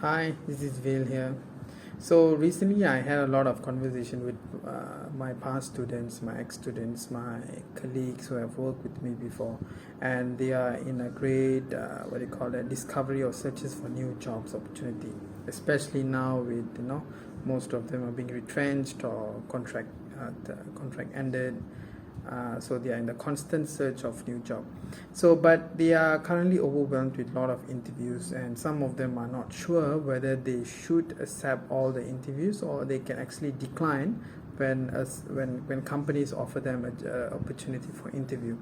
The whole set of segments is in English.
Hi, this is Vail here. So recently I had a lot of conversation with my past students, my ex-students, my colleagues who have worked with me before, and they are in a great, discovery or searches for new jobs opportunity, especially now with, most of them are being retrenched or contract ended. So they are in the constant search of new job. But they are currently overwhelmed with a lot of interviews, and some of them are not sure whether they should accept all the interviews or they can actually decline when companies offer them an opportunity for interview.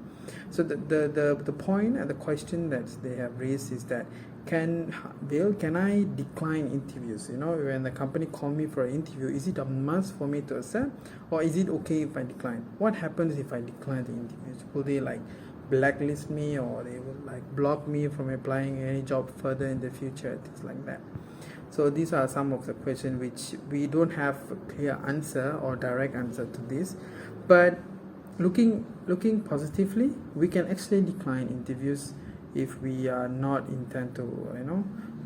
So the point and the question that they have raised is that can I decline interviews? When the company call me for an interview, is it a must for me to accept, or is it okay if I decline? What happens if I decline the interviews? Will they blacklist me, or they will block me from applying any job further in the future, things like that? So these are some of the questions which we don't have a clear answer or direct answer to this, but looking positively, we can actually decline interviews if we are not intend to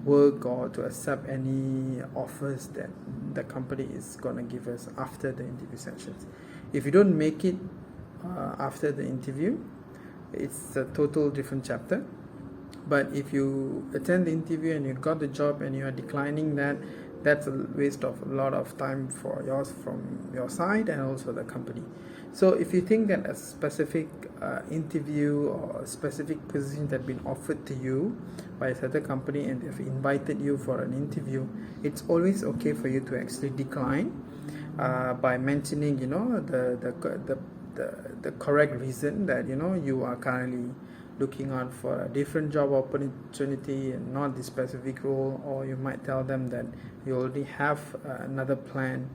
work or to accept any offers that the company is going to give us after the interview sessions. If you don't make it after the interview, it's a total different chapter. But if you attend the interview and you got the job and you are declining that's a waste of a lot of time from your side and also the company. So if you think that a specific interview or a specific position that been offered to you by a certain company and they've invited you for an interview, it's always okay for you to actually decline by mentioning the correct reason that you are currently looking out for a different job opportunity and not the specific role, or you might tell them that you already have another plan,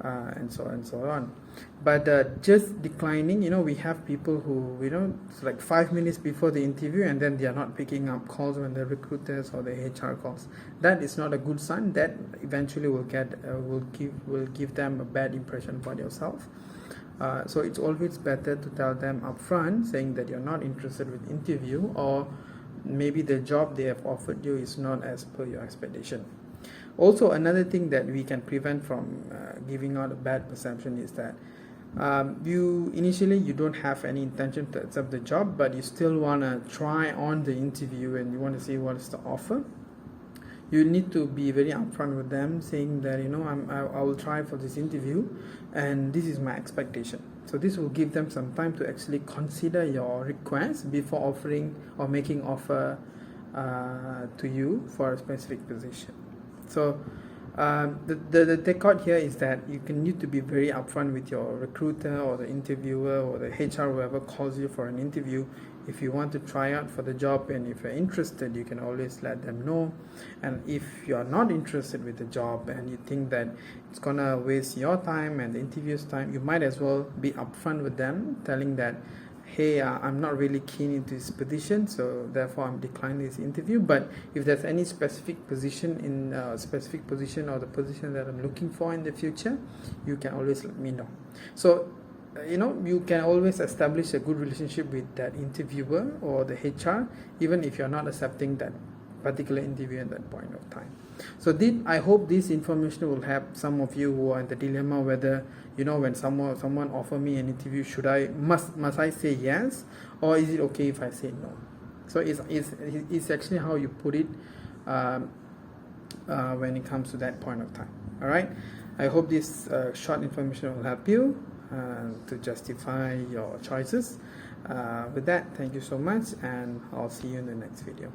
and so on and so on. But just declining, we have people who it's like 5 minutes before the interview and then they are not picking up calls when the recruiters or the HR calls. That is not a good sign. That eventually will give them a bad impression about yourself. So it's always better to tell them upfront, saying that you're not interested with interview, or maybe the job they have offered you is not as per your expectation. Also, another thing that we can prevent from giving out a bad perception is that you don't have any intention to accept the job, but you still want to try on the interview and you want to see what is the offer. You need to be very upfront with them, saying that I will try for this interview and this is my expectation. So this will give them some time to actually consider your request before offering or making offer to you for a specific position. So the takeout here is that you need to be very upfront with your recruiter or the interviewer or the HR, whoever calls you for an interview. If you want to try out for the job and if you're interested, you can always let them know. And if you're not interested with the job and you think that it's gonna waste your time and the interviewer's time, you might as well be upfront with them, telling that, hey, I'm not really keen into this position, so therefore I'm declining this interview. But if there's any specific position or the position that I'm looking for in the future, you can always let me know. So you can always establish a good relationship with that interviewer or the HR, even if you're not accepting that particular interview at that point of time. So I hope this information will help some of you who are in the dilemma whether when someone offer me an interview, must I say yes, or is it okay if I say no? So it's actually how you put it when it comes to that point of time. All right, I hope this short information will help you to justify your choices. With that, thank you so much, and I'll see you in the next video.